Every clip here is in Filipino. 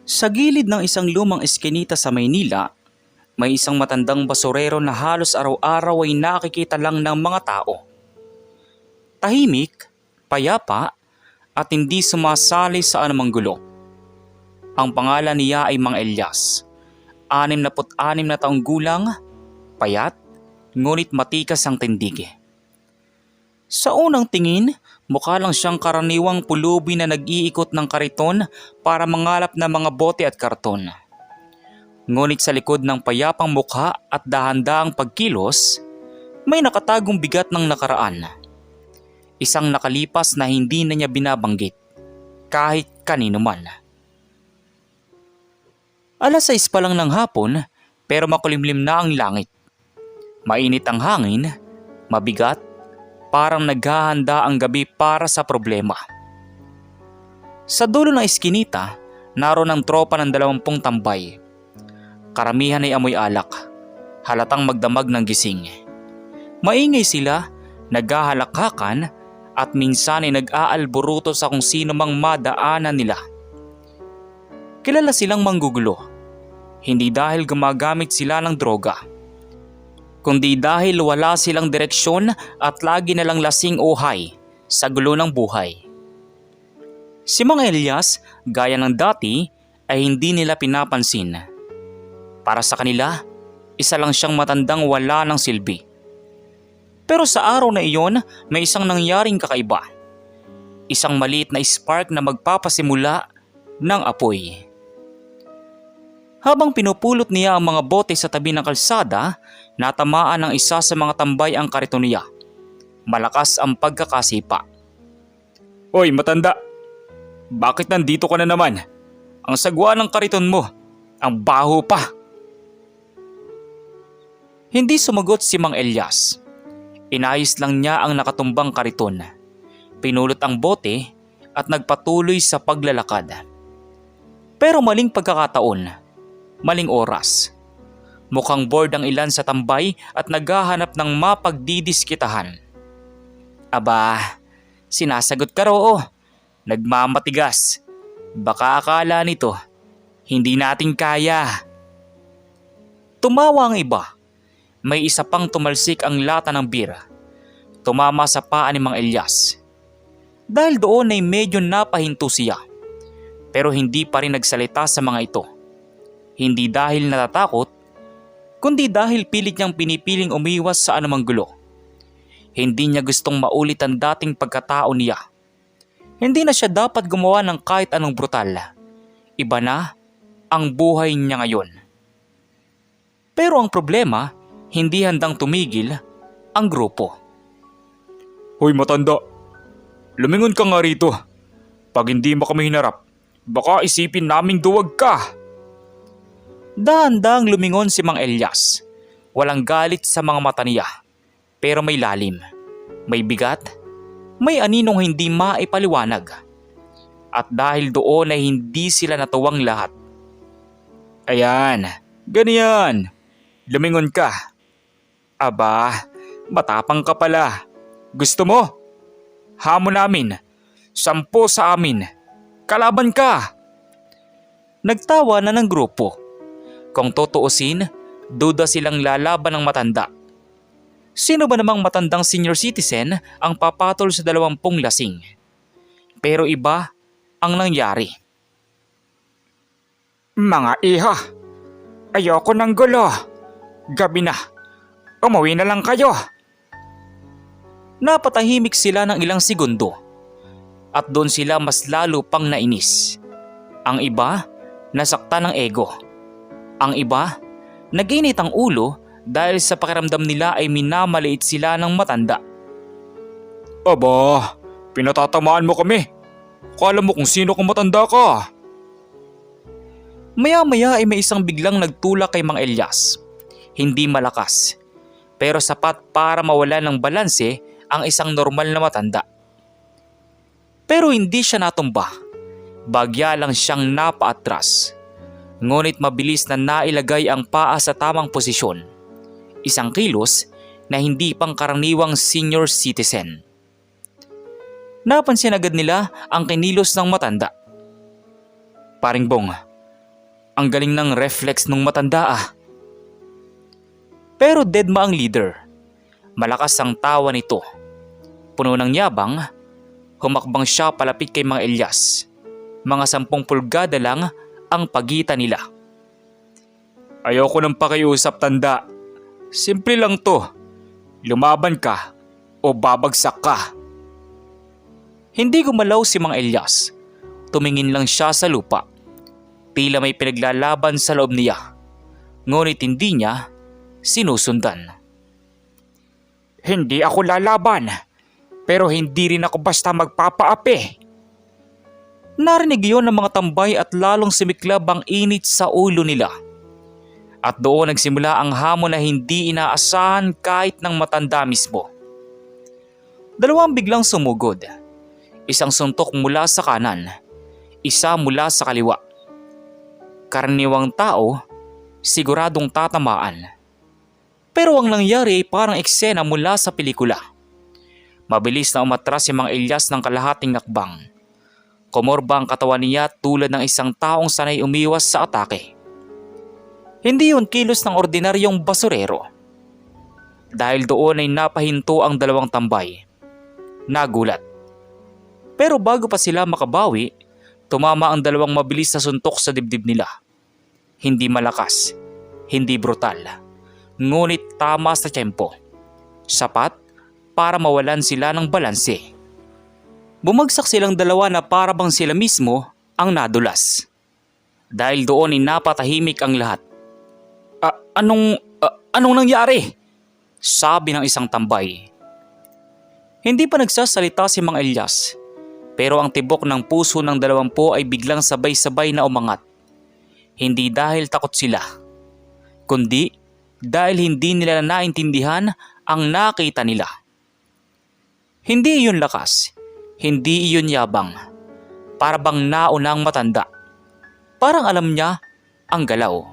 Sa gilid ng isang lumang eskinita sa Maynila, may isang matandang basurero na halos araw-araw ay nakikita lang ng mga tao. Tahimik, payapa, at hindi sumasali sa anumang gulo. Ang pangalan niya ay Mang Elias, 66 na taong gulang, payat, ngunit matikas ang tindig. Sa unang tingin, mukha lang siyang karaniwang pulubi na nag-iikot ng kariton para mangalap ng mga bote at karton. Ngunit sa likod ng payapang mukha at dahan-dahang pagkilos, may nakatagong bigat ng nakaraan. Isang nakalipas na hindi na niya binabanggit, kahit kanino man. 6:00 pa lang ng hapon, pero makulimlim na ang langit. Mainit ang hangin, mabigat, parang naghahanda ang gabi para sa problema. Sa dulo ng eskinita, naroon ang tropa ng 20 tambay. Karamihan ay amoy alak, halatang magdamag ng gising. Maingay sila, naghahalakhakan at minsan ay nag-aalboruto sa kung sino mang madaanan nila. Kilala silang manggugulo, hindi dahil gumagamit sila ng droga, kundi dahil wala silang direksyon at lagi nalang lasing o high sa gulo ng buhay. Si Mang Elias, gaya ng dati, ay hindi nila pinapansin. Para sa kanila, isa lang siyang matandang wala ng silbi. Pero sa araw na iyon, may isang nangyaring kakaiba. Isang maliit na spark na magpapasimula ng apoy. Habang pinupulot niya ang mga bote sa tabi ng kalsada, natamaan ng isa sa mga tambay ang kariton niya. Malakas ang pagkakasipa. "Hoy matanda, bakit nandito ka na naman? Ang sagwa ng kariton mo, ang baho pa." Hindi sumagot si Mang Elias. Inayos lang niya ang nakatumbang kariton. Pinulot ang bote at nagpatuloy sa paglalakad. Pero maling pagkakataon, maling oras. Mukhang bored ang ilan sa tambay at naghahanap ng mapagdidiskitahan. "Aba, sinasagot ka roo. Nagmamatigas. Baka akala nito, hindi natin kaya." Tumawa ang iba. May isa pang tumalsik ang lata ng bira. Tumama sa paa ni Mang Elias. Dahil doon ay medyo napahinto siya. Pero hindi pa rin nagsalita sa mga ito. Hindi dahil natatakot, kundi dahil pilit niyang pinipiling umiwas sa anumang gulo. Hindi niya gustong maulit ang dating pagkatao niya. Hindi na siya dapat gumawa ng kahit anong brutal. Iba na ang buhay niya ngayon. Pero ang problema, hindi handang tumigil ang grupo. "Hoy matanda, lumingon ka nga rito. Pag hindi mo kami hinarap, baka isipin naming duwag ka." Dahan-dahang lumingon si Mang Elias. Walang galit sa mga mata niya, pero may lalim, may bigat, may aninong hindi maipaliwanag. At dahil doon ay hindi sila natuwang lahat. "Ayan, ganyan. Lumingon ka. Aba, matapang ka pala. Gusto mo? Hamon namin. 10 sa amin. Kalaban ka." Nagtawa na ng grupo. Kung tutuusin, duda silang lalaban ng matanda. Sino ba namang matandang senior citizen ang papatol sa 20 lasing? Pero iba ang nangyari. "Mga iha, ayoko ng gulo. Gabi na. Umuwi na lang kayo." Napatahimik sila ng ilang segundo. At doon sila mas lalo pang nainis. Ang iba, nasaktan ng ego. Ang iba, naginit ang ulo dahil sa pakiramdam nila ay minamaliit sila ng matanda. "Aba, pinatatamaan mo kami. Kala mo kung sino kung matanda ka." Maya-maya ay may isang biglang nagtulak kay Mang Elias. Hindi malakas, pero sapat para mawala ng balanse ang isang normal na matanda. Pero hindi siya natumba. Bagya lang siyang napaatras. Ngunit mabilis na nailagay ang paa sa tamang posisyon. Isang kilos na hindi pang karaniwang senior citizen. Napansin agad nila ang kinilos ng matanda. "Paring Bong, Ang galing ng reflex nung matanda ah. Pero deadma ang leader. Malakas ang tawa nito. Puno ng yabang, humakbang siya palapit kay Mang Elias. Mga 10 pulgada lang ang pagitan nila. Ayoko nang pakiusap, tanda. Simple lang to. Lumaban ka o babagsak ka. Hindi gumalaw si Mang Elias. Tumingin lang siya sa lupa. Tila may pinaglalaban sa loob niya. Ngunit hindi niya sinusundan. Hindi ako lalaban, pero hindi rin ako basta magpapaapi. Narinig yun ng mga tambay at lalong sumiklab ang init sa ulo nila. At doon nagsimula ang hamon na hindi inaasahan kahit ng matanda mismo. Dalawang biglang sumugod. Isang suntok mula sa kanan, isa mula sa kaliwa. Karaniwang tao, siguradong tatamaan. Pero ang nangyari ay parang eksena mula sa pelikula. Mabilis na umatras si Mang Elias ng kalahating hakbang. Kumorba ang katawan niya tulad ng isang taong sanay umiwas sa atake. Hindi yun kilos ng ordinaryong basurero. Dahil doon ay napahinto ang dalawang tambay. Nagulat. Pero bago pa sila makabawi, tumama ang dalawang mabilis na suntok sa dibdib nila. Hindi malakas, hindi brutal, ngunit tama sa tempo. Sapat para mawalan sila ng balanse. Bumagsak silang dalawa na para bang sila mismo ang nadulas. Dahil doon ay napatahimik ang lahat. Anong nangyari? Sabi ng isang tambay. Hindi pa nagsasalita si Mang Elias. Pero ang tibok ng puso ng 20 ay biglang sabay-sabay na umangat. Hindi dahil takot sila, kundi dahil hindi nila naintindihan ang nakita nila. Hindi iyon lakas, hindi iyon yabang. Para bang naunang matanda. Parang alam niya ang galaw.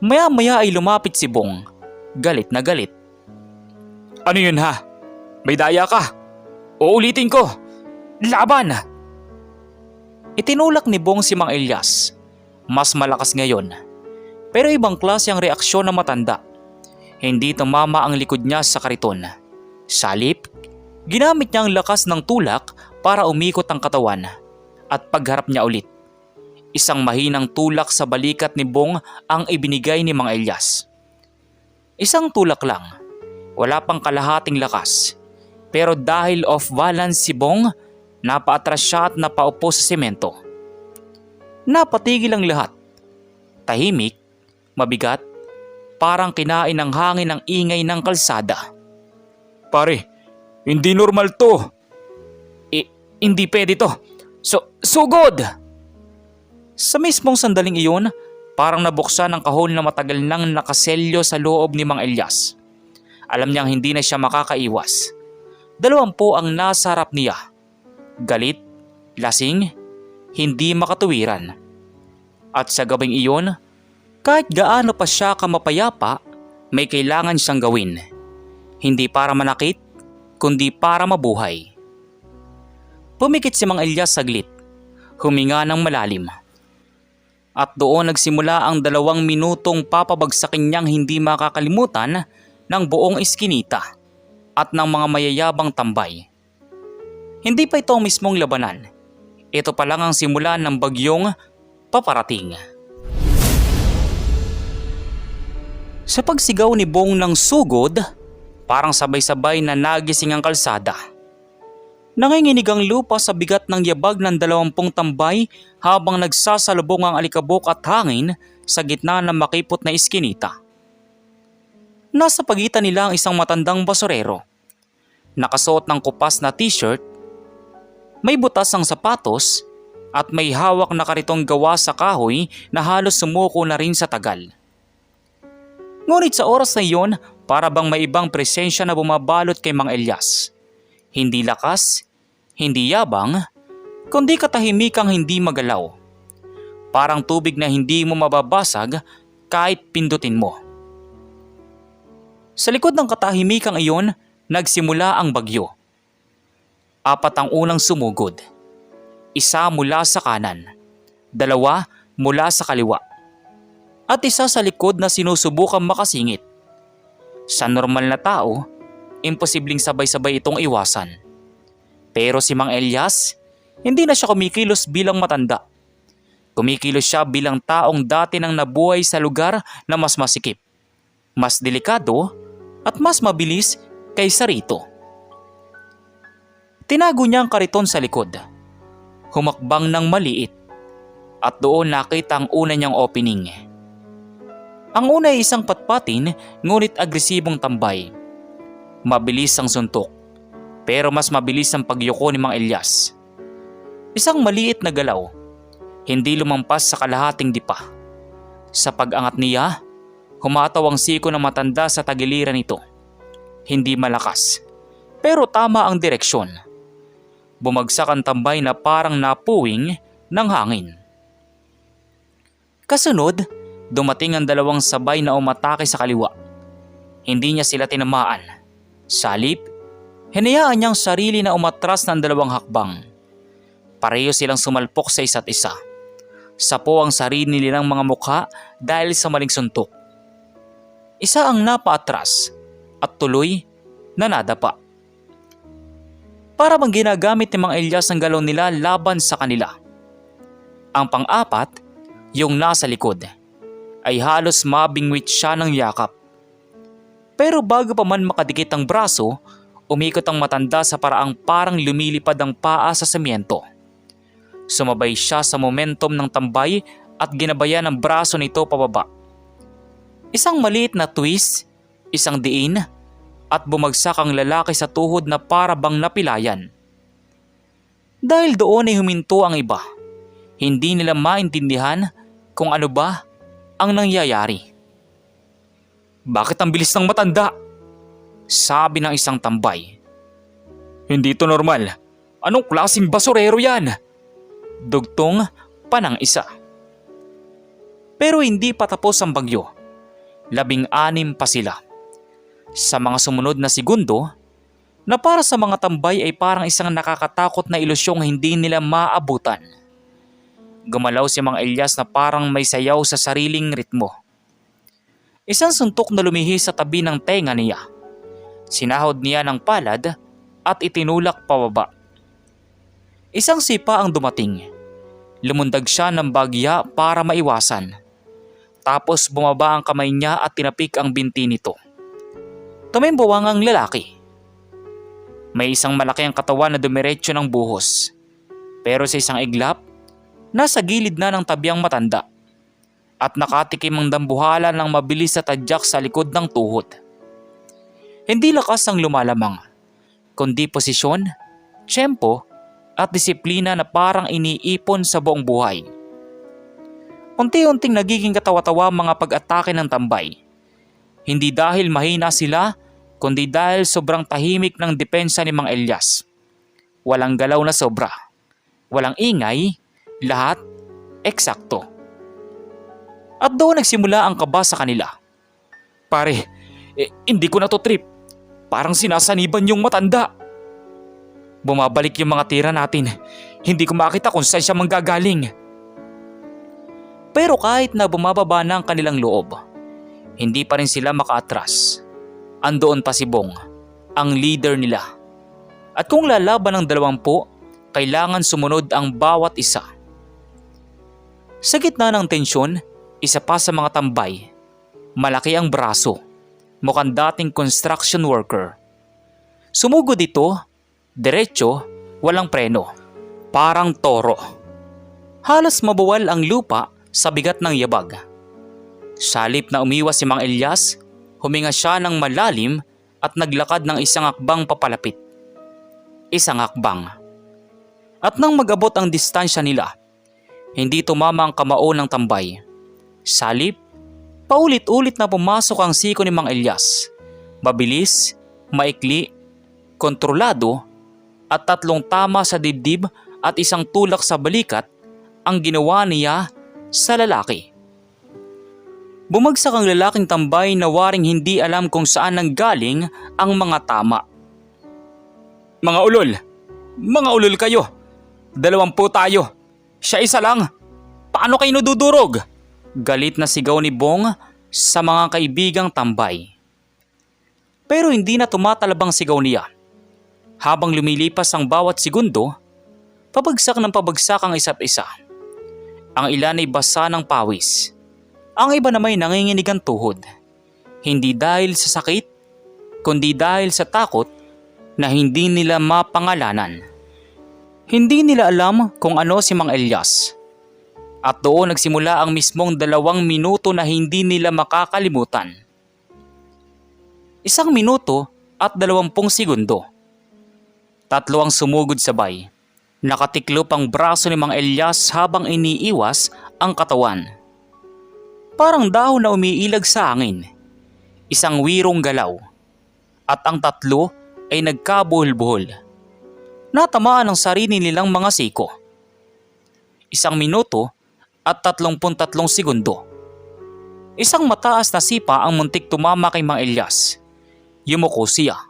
Maya-maya ay lumapit si Bong, galit na galit. Ano yun ha? May daya ka? Uulitin ko! Laban! Itinulak ni Bong si Mang Elias. Mas malakas ngayon. Pero ibang klase ang reaksyon ng matanda. Hindi tumama ang likod niya sa kariton. Salip, ginamit niya ang lakas ng tulak para umikot ang katawan. At pagharap niya ulit. Isang mahinang tulak sa balikat ni Bong ang ibinigay ni Mang Elias. Isang tulak lang. Wala pang kalahating lakas. Pero dahil off balance si Bong, napaatras siya at napaupo sa semento. Napatigil ang lahat. Tahimik, mabigat, parang kinain ng hangin ang ingay ng kalsada. Pare, hindi normal to. Hindi pwede to. Sugod! Sa mismong sandaling iyon, parang nabuksan ang kahon na matagal nang nakaselyo sa loob ni Mang Elias. Alam niyang hindi na siya makakaiwas. 20 ang nasa harap niya. Galit, lasing, hindi makatuwiran. At sa gabing iyon, kahit gaano pa siya kamapayapa, may kailangan siyang gawin. Hindi para manakit, kundi para mabuhay. Pumikit si Mang Elias saglit, huminga ng malalim. At doon nagsimula ang 2 minutong papabagsakin niyang hindi makakalimutan ng buong iskinita at ng mga mayayabang tambay. Hindi pa ito ang mismong labanan. Ito pa lang ang simula ng bagyong paparating. Sa pagsigaw ni Bong ng sugod, parang sabay-sabay na nagising ang kalsada. Nanginginig ang lupa sa bigat ng yabag ng 20 tambay habang nagsasalubong ang alikabok at hangin sa gitna ng makipot na iskinita. Nasa pagitan nila ang isang matandang basurero. Nakasuot ng kupas na t-shirt, may butas ang sapatos at may hawak na karitong gawa sa kahoy na halos sumuko na rin sa tagal. Ngunit sa oras na iyon, para bang may ibang presensya na bumabalot kay Mang Elias. Hindi lakas, hindi yabang, kundi katahimikang hindi magalaw. Parang tubig na hindi mo mababasag kahit pindutin mo. Sa likod ng katahimikang iyon, nagsimula ang bagyo. 4 ang unang sumugod. 1 mula sa kanan, 2 mula sa kaliwa at isa sa likod na sinusubukang makasingit. Sa normal na tao, imposibleng sabay-sabay itong iwasan. Pero si Mang Elias, hindi na siya kumikilos bilang matanda. Kumikilos siya bilang taong dati nang nabuhay sa lugar na mas masikip, mas delikado at mas mabilis kaysa rito. Tinago niya ang kariton sa likod. Humakbang ng maliit at doon nakita ang una niyang opening. Ang una ay isang patpatin ngunit agresibong tambay. Mabilis ang suntok pero mas mabilis ang pagyuko ni Mang Elias. Isang maliit na galaw, hindi lumampas sa kalahating dipa. Sa pag-angat niya, humataw ang siko ng matanda sa tagiliran nito. Hindi malakas pero tama ang direksyon. Bumagsak ang tambay na parang napuwing ng hangin. Kasunod, dumating ang dalawang sabay na umatake sa kaliwa. Hindi niya sila tinamaan. Sa halip, hinayaan niyang sarili na umatras ng dalawang hakbang. Pareho silang sumalpok sa isa't isa. Sapo ang sarili nilang mga mukha dahil sa maling suntok. Isa ang napaatras at tuloy na nadapa. Para bang ginagamit ni Mang Elias ang galaw nila laban sa kanila. Ang pang-apat, yung nasa likod, ay halos mabingwit siya ng yakap. Pero bago pa man makadikit ang braso, umikot ang matanda sa paraang parang lumilipad ang paa sa semyento. Sumabay siya sa momentum ng tambay at ginabayan ang braso nito pababa. Isang maliit na twist, isang diin, at bumagsak ang lalaki sa tuhod na para bang napilayan. Dahil doon ay huminto ang iba. Hindi nila maintindihan kung ano ba ang nangyayari. "Bakit ang bilis ng matanda?" sabi ng isang tambay. "Hindi ito normal. Anong klaseng basurero yan?" dugtong pa ng isa. Pero hindi pa tapos ang bagyo. 16 pa sila. Sa mga sumunod na segundo, na para sa mga tambay ay parang isang nakakatakot na ilusyong hindi nila maabutan. Gumalaw si Mang Elias na parang may sayaw sa sariling ritmo. Isang suntok na lumihis sa tabi ng tenga niya. Sinahod niya ng palad at itinulak pababa. Isang sipa ang dumating. Lumundag siya ng bagya para maiwasan. Tapos bumaba ang kamay niya at tinapik ang binti nito. Tumimbuwang ang lalaki. May isang malaki ang katawan na dumiretso ng buhos. Pero sa isang iglap, nasa gilid na ng tabi ang matanda. At nakatikim ang dambuhala ng mabilis sa tadyak sa likod ng tuhod. Hindi lakas ang lumalamang, kundi posisyon, tiyempo at disiplina na parang iniipon sa buong buhay. Unti-unting nagiging katawa-tawa ang mga pag-atake ng tambay. Hindi dahil mahina sila, kundi dahil sobrang tahimik ng depensa ni Mang Elias. Walang galaw na sobra. Walang ingay, lahat eksakto. At doon nagsimula ang kaba sa kanila. "Pare, hindi ko na to trip. Parang sinasaniban yung matanda. Bumabalik yung mga tira natin. Hindi ko makita kung saan siya manggagaling." Pero kahit na bumababa na ang kanilang loob, hindi pa rin sila makaatras. Andoon pa si Bong, ang leader nila. At kung lalaban ng 20, kailangan sumunod ang bawat isa. Sa gitna ng tensyon, isa pa sa mga tambay. Malaki ang braso, mukhang dating construction worker. Sumugod ito, diretso, walang preno. Parang toro. Halos mabuwal ang lupa sa bigat ng yabag. Sa halip na umiwas si Mang Elias, huminga siya ng malalim at naglakad ng isang hakbang papalapit. Isang hakbang. At nang mag-abot ang distansya nila, hindi tumama ang kamao ng tambay. Sa halip, paulit-ulit na pumasok ang siko ni Mang Elias. Mabilis, maikli, kontrolado, at 3 tama sa dibdib at isang tulak sa balikat ang ginawa niya sa lalaki. Bumagsak ang lalaking tambay na waring hindi alam kung saan nanggaling ang mga tama. Mga ulol kayo. 20 tayo. Siya isa lang. Paano kayo nadudurog? Galit na sigaw ni Bong sa mga kaibigang tambay. Pero hindi na tumatalabang sigaw niya. Habang lumilipas ang bawat segundo, pabagsak ng pabagsak ang isa't isa. Ang ilan ay basa ng pawis. Ang iba naman ay nanginginig ang tuhod. Hindi dahil sa sakit, kundi dahil sa takot na hindi nila mapangalanan. Hindi nila alam kung ano si Mang Elias. At doon nagsimula ang mismong 2 minuto na hindi nila makakalimutan. 1 minuto at 20 segundo. 3 ang sumugod sabay. Nakatiklop ang braso ni Mang Elias habang iniiwas ang katawan. Parang dahon na umiilag sa hangin. Isang wirong galaw. At ang 3 ay nagkabuhol-buhol. Natamaan ang sarili nilang mga siko. 1 minuto at 33 segundo. Isang mataas na sipa ang muntik tumama kay Mang Elias. Yumuko siya,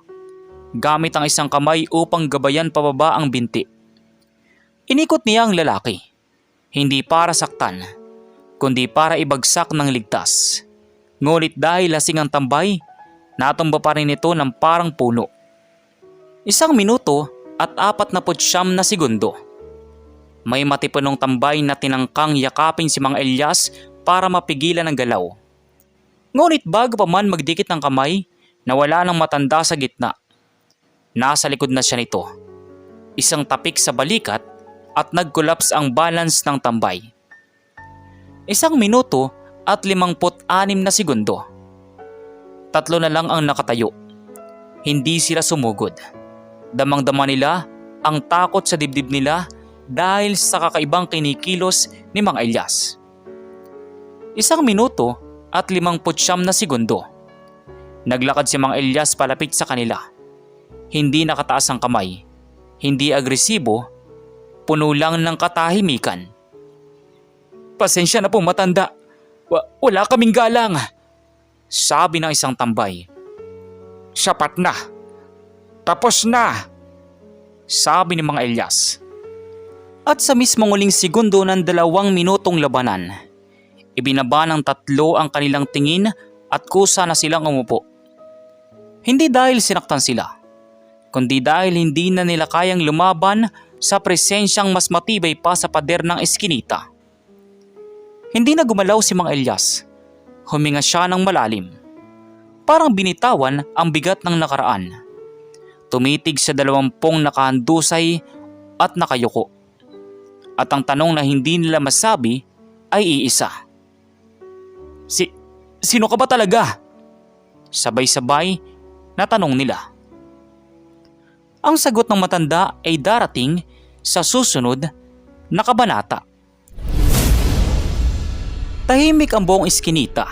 gamit ang isang kamay upang gabayan pababa ang binti. Inikot niya ang lalaki, hindi para saktan, kundi para ibagsak ng ligtas. Ngunit dahil lasing ang tambay, natumba pa rin ito ng parang puno. 1 minuto at 49 na segundo. May matipunong tambay na tinangkang yakapin si Mang Elias para mapigilan ang galaw. Ngunit bago pa man magdikit ng kamay, nawala ng matanda sa gitna. Nasa likod na siya nito. Isang tapik sa balikat at nag-collapse ang balance ng tambay. 1 minuto at 56 na segundo. 3 na lang ang nakatayo. Hindi sila sumugod. Damang-dama nila ang takot sa dibdib nila dahil sa kakaibang kinikilos ni Mang Elias. 1 minuto at 59 na segundo. Naglakad si Mang Elias palapit sa kanila. Hindi nakataas ang kamay. Hindi agresibo. Puno lang ng katahimikan. Pasensya na po matanda. Wala kaming galang. Sabi ng isang tambay. Sapat na. Tapos na. Sabi ni Mang Elias. At sa mismong uling segundo ng 2 minutong labanan, ibinaba ng 3 ang kanilang tingin at kusa na silang umupo. Hindi dahil sinaktan sila, kundi dahil hindi na nila kayang lumaban sa presensyang mas matibay pa sa pader ng eskinita. Hindi na gumalaw si Mang Elias. Huminga siya ng malalim. Parang binitawan ang bigat ng nakaraan. Tumitig sa 20 nakahandusay at nakayuko. At ang tanong na hindi nila masabi ay iisa. Sino ka ba talaga? Sabay-sabay na tanong nila. Ang sagot ng matanda ay darating sa susunod na kabanata. Tahimik ang buong eskinita.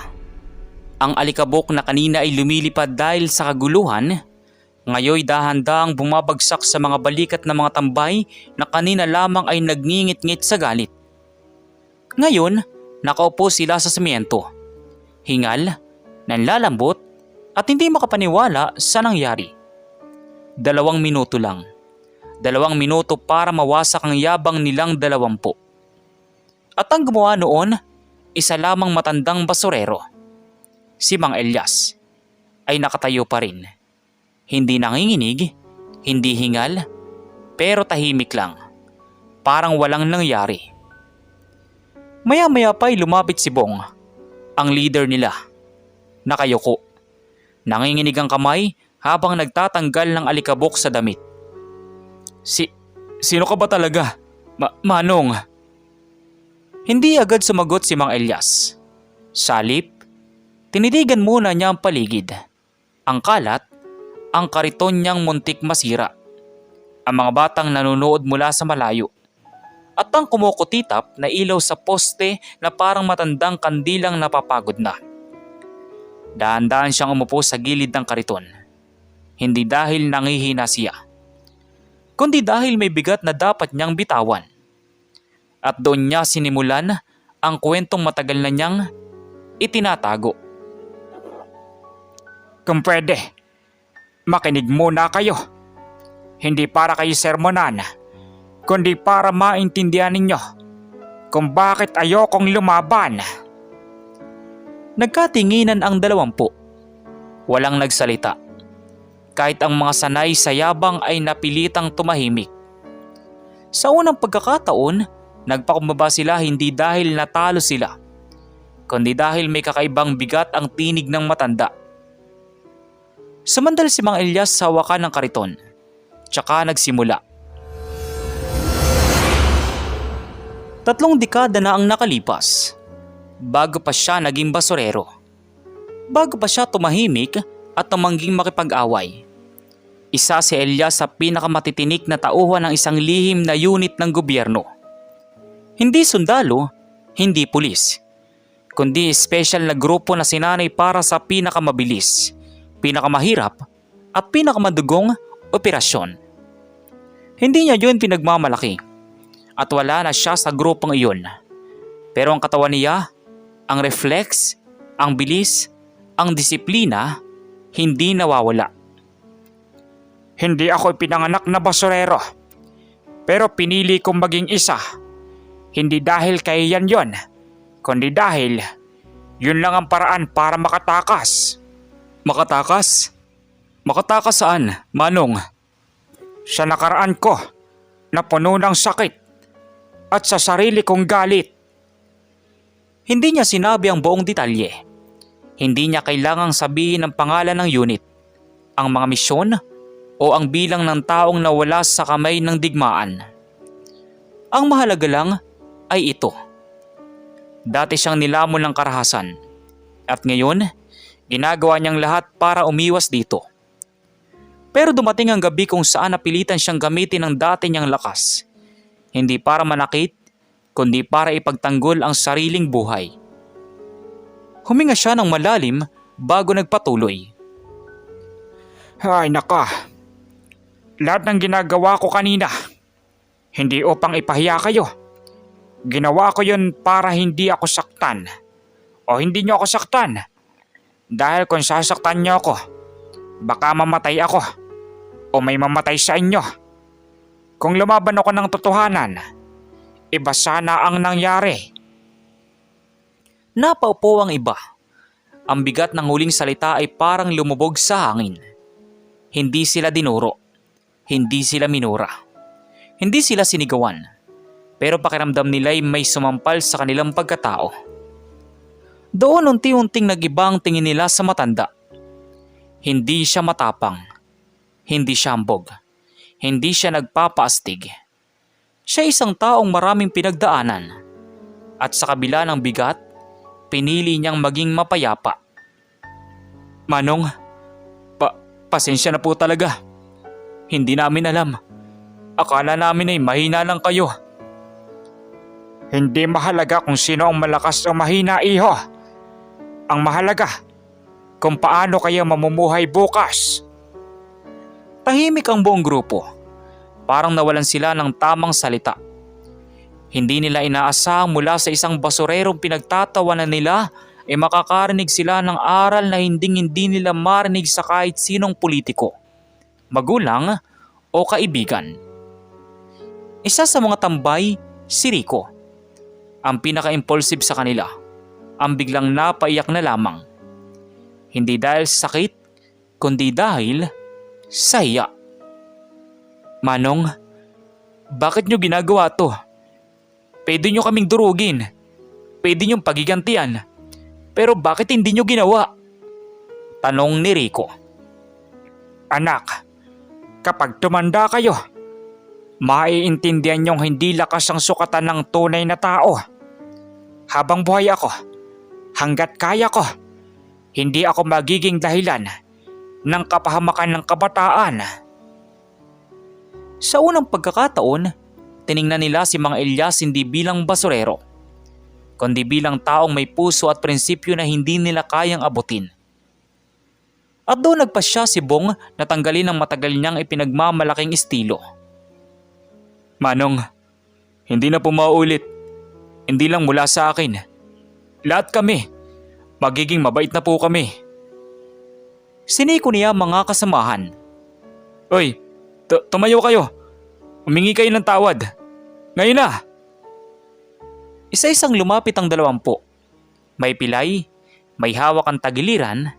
Ang alikabok na kanina ay lumilipad dahil sa kaguluhan, ngayoy dahan-dahang bumabagsak sa mga balikat ng mga tambay na kanina lamang ay nagngingit-ngit sa galit. Ngayon, nakaupo sila sa semento. Hingal, nanlalambot at hindi makapaniwala sa nangyari. 2 minuto lang. 2 minuto para mawasak ang yabang nilang 20. At ang gumawa noon, isa lamang matandang basurero. Si Mang Elias ay nakatayo pa rin. Hindi nanginginig, hindi hingal, pero tahimik lang. Parang walang nangyari. Maya-maya pa'y lumapit si Bong, ang leader nila. Nakayuko. Nanginginig ang kamay habang nagtatanggal ng alikabok sa damit. Sino ka ba talaga? Manong? Hindi agad sumagot si Mang Elias. Salip, tinitigan muna niya ang paligid. Ang kalat, ang kariton niyang muntik masira. Ang mga batang nanonood mula sa malayo. At ang kumukutitap na ilaw sa poste na parang matandang kandilang napapagod na. Dahan-dahan siyang umupo sa gilid ng kariton. Hindi dahil nangihina siya, kundi dahil may bigat na dapat niyang bitawan. At doon niya sinimulan ang kwentong matagal na niyang itinatago. Kung pwede, makinig muna kayo. Hindi para kayo sermonan, kundi para maintindihan ninyo kung bakit ayokong lumaban. Nagkatinginan ang 20. Walang nagsalita. Kahit ang mga sanay sa yabang ay napilitang tumahimik. Sa unang pagkakataon, nagpakumbaba sila hindi dahil natalo sila, kundi dahil may kakaibang bigat ang tinig ng matanda. Sumandal si Mang Elias sa hawakan ng kariton, tsaka nagsimula. 3 dekada na ang nakalipas, bago pa siya naging basurero. Bago pa siya tumahimik at tumangging makipag-away. Isa si Elias sa pinakamatitinik na tauhan ng isang lihim na unit ng gobyerno. Hindi sundalo, hindi pulis, kundi special na grupo na sinanay para sa pinakamabilis, pinakamahirap at pinakamadugong operasyon. Hindi niya yun pinagmamalaki at wala na siya sa grupong iyon. Pero ang katawan niya, ang reflex, ang bilis, ang disiplina, hindi nawawala. Hindi ako ipinanganak na basurero, pero pinili kong maging isa. Hindi dahil kahiyan yon, kundi dahil yun lang ang paraan para makatakas. Makatakas? Makatakas saan, Manong? Sa nakaraan ko na puno ng sakit at sa sarili kong galit. Hindi niya sinabi ang buong detalye. Hindi niya kailangang sabihin ang pangalan ng unit, ang mga misyon, o ang bilang ng taong nawala sa kamay ng digmaan. Ang mahalaga lang ay ito. Dati siyang nilamon ng karahasan at ngayon ginagawa niyang lahat para umiwas dito. Pero dumating ang gabi kung saan napilitan siyang gamitin ang dati niyang lakas. Hindi para manakit, kundi para ipagtanggol ang sariling buhay. Huminga siya ng malalim bago nagpatuloy. Ay naka, lahat ng ginagawa ko kanina, hindi upang ipahiya kayo. Ginawa ko yun para hindi ako saktan. O hindi niyo ako saktan. Dahil kung sasaktan niyo ako, baka mamatay ako. O may mamatay sa inyo. Kung lumaban ako ng totohanan, iba sana ang nangyari. Napaupo ang iba. Ang bigat ng huling salita ay parang lumubog sa hangin. Hindi sila dinuro. Hindi sila minura. Hindi sila sinigawan. Pero pakiramdam nila'y may sumampal sa kanilang pagkatao. Doon unti-unting nag-iba ang tingin nila sa matanda. Hindi siya matapang. Hindi siya hambog. Hindi siya nagpapaastig. Siya isang taong maraming pinagdaanan. At sa kabila ng bigat, pinili niyang maging mapayapa. Manong, pasensya na po talaga. Hindi namin alam. Akala namin ay mahina lang kayo. Hindi mahalaga kung sino ang malakas o mahina, iho. Ang mahalaga, kung paano kayo mamumuhay bukas. Tahimik ang buong grupo. Parang nawalan sila ng tamang salita. Hindi nila inaasahang mula sa isang basurerong pinagtatawanan nila ay makakarinig sila ng aral na hindi nila marinig sa kahit sinong politiko, magulang o kaibigan. Isa sa mga tambay, si Rico. Ang pinaka-impulsive sa kanila. Ang biglang napaiyak na lamang. Hindi dahil sa sakit, kundi dahil sa hiya. Manong, bakit nyo ginagawa to? Pwede nyo kaming durugin. Pwede nyong pagigantian. Pero bakit hindi nyo ginawa? Tanong ni Rico. Anak, kapag tumanda kayo, maiintindihan nyong hindi lakas ang sukatan ng tunay na tao. Habang buhay ako, hanggat kaya ko, hindi ako magiging dahilan ng kapahamakan ng kabataan. Sa unang pagkakataon, tiningnan nila si Mang Elias hindi bilang basurero, kundi bilang taong may puso at prinsipyo na hindi nila kayang abutin. At doon nagpasya si Bong na tanggalin ang matagal niyang ipinagmamalaking estilo. Manong, hindi na po mauulit. Hindi lang mula sa akin. Lahat kami. Magiging mabait na po kami. Siniko niya mga kasamahan. Oy, tumayo kayo. Humingi kayo ng tawad. Ngayon na. Isa-isang lumapit ang 20. May pilay, may hawak ang tagiliran,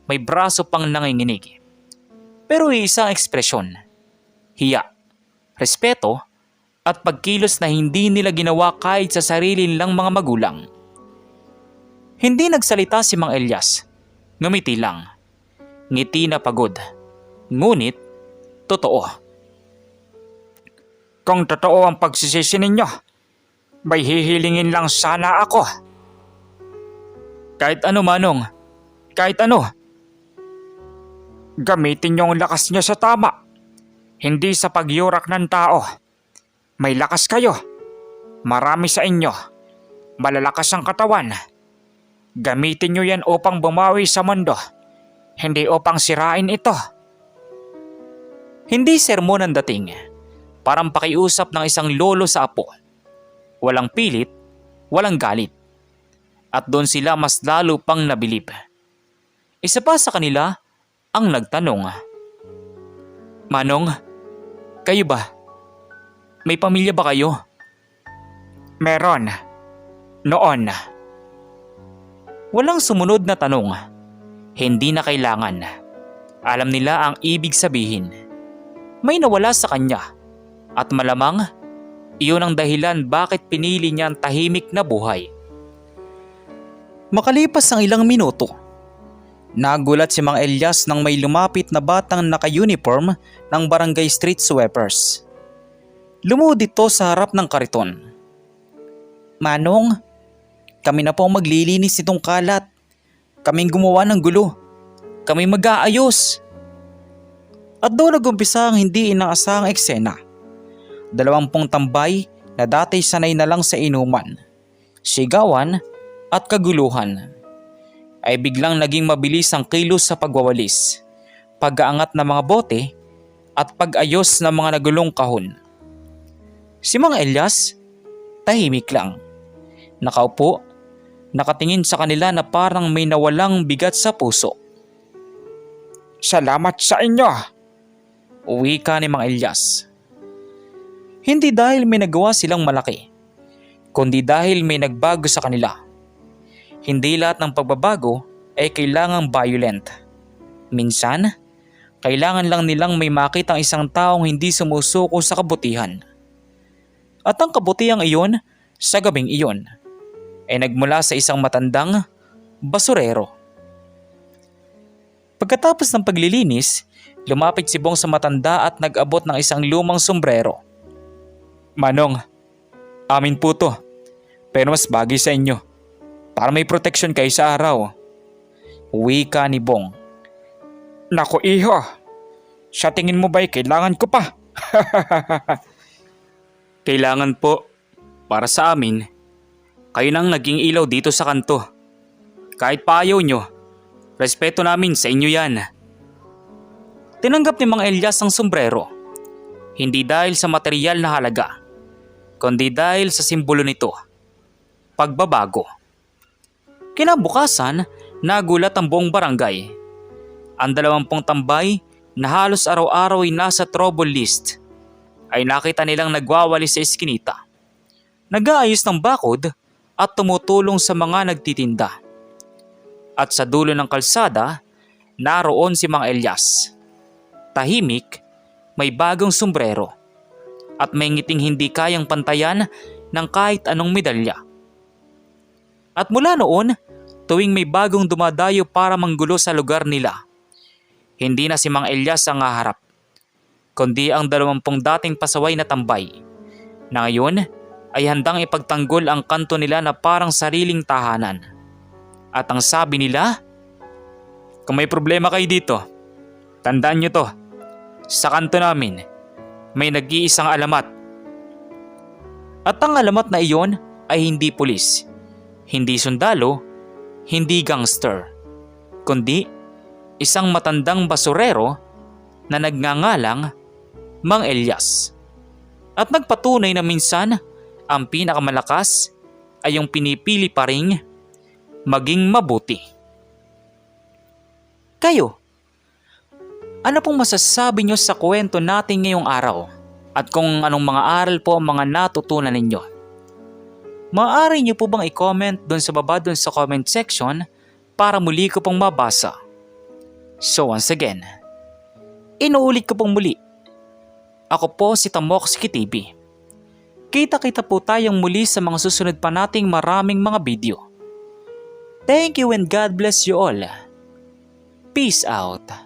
may braso pang nanginginig. Pero isang ekspresyon, hiya, respeto, at pagkilos na hindi nila ginawa kahit sa sarili nilang mga magulang. Hindi nagsalita si Mang Elias, ngumiti lang. Ngiti na pagod, ngunit totoo. Kung totoo ang pagsisisi ninyo, may hihilingin lang sana ako. Kahit ano, Manong, kahit ano. Gamitin niyo ang lakas niyo sa tama, hindi sa pagyurak ng tao. May lakas kayo. Marami sa inyo. Malalakas ang katawan. Gamitin niyo yan upang bumawi sa mundo, hindi upang sirain ito. Hindi sermon ang dating, parang pakiusap ng isang lolo sa apo. Walang pilit, walang galit. At doon sila mas lalo pang nabilib. Isa pa sa kanila ang nagtanong, Manong, kayo ba? May pamilya ba kayo? Meron. Noon. Walang sumunod na tanong. Hindi na kailangan. Alam nila ang ibig sabihin. May nawala sa kanya. At malamang, iyon ang dahilan bakit pinili niya ang tahimik na buhay. Makalipas ang ilang minuto, nagulat si Mang Elias nang may lumapit na batang naka-uniform ng barangay street sweepers. Lumuhod ito sa harap ng kariton. Manong, kami na po ang maglilinis nitong kalat. Kaming gumawa ng gulo. Kami mag-aayos. At doon nagumpisa ang hindi inaasahang eksena. 20 tambay na dati sanay na lang sa inuman, sigawan at kaguluhan ay biglang naging mabilis ang kilos sa pagwawalis, pag-aangat ng mga bote at pag-ayos ng mga nagulong kahon. Si Mang Elias, tahimik lang. Nakaupo, nakatingin sa kanila na parang may nawalang bigat sa puso. Salamat sa inyo. Uwi ka ni Mang Elias. Hindi dahil may nagawa silang malaki, kundi dahil may nagbago sa kanila. Hindi lahat ng pagbabago ay kailangang violent. Minsan, kailangan lang nilang may makitang isang taong hindi sumusuko sa kabutihan. At ang kabutihang iyon, sa gabing iyon, ay nagmula sa isang matandang basurero. Pagkatapos ng paglilinis, lumapit si Bong sa matanda at nag-abot ng isang lumang sombrero. Manong, amin po to, pero mas bagay sa inyo, para may proteksyon kayo sa araw. Wika ni Bong. Naku iho, sa tingin mo ba'y kailangan ko pa? Kailangan po, para sa amin, kayo nang naging ilaw dito sa kanto. Kahit pa ayaw nyo, respeto namin sa inyo yan. Tinanggap ni Mang Elias ang sombrero, hindi dahil sa material na halaga, kundi dahil sa simbolo nito, pagbabago. Kinabukasan, nagulat ang buong barangay. Ang 20 tambay na halos araw-araw ay nasa trouble list ay nakita nilang nagwawali sa eskinita, nag-aayos ng bakod at tumutulong sa mga nagtitinda. At sa dulo ng kalsada, naroon si Mang Elias. Tahimik, may bagong sombrero at may ngiting hindi kayang pantayan ng kahit anong medalya. At mula noon, tuwing may bagong dumadayo para manggulo sa lugar nila, hindi na si Mang Elias ang haharap, kundi ang 20 dating pasaway na tambay, na ngayon ay handang ipagtanggol ang kanto nila na parang sariling tahanan. At ang sabi nila, kung may problema kayo dito, tandaan nyo to, sa kanto namin, may nag-iisang alamat. At ang alamat na iyon ay hindi pulis, hindi sundalo, hindi gangster, kundi isang matandang basurero na nagngangalang Mang Elias. At nagpatunay na minsan ang pinakamalakas ay yung pinipili pa ring maging mabuti. Kayo, ano pong masasabi nyo sa kwento natin ngayong araw? At kung anong mga aral po ang mga natutunan ninyo? Maaari niyo po bang i-comment doon sa baba doon sa comment section para muli ko pong mabasa. So once again, inuulit ko pong muli. Ako po si Tamoxic TV. Kita-kita po tayong muli sa mga susunod pa nating maraming mga video. Thank you and God bless you all. Peace out.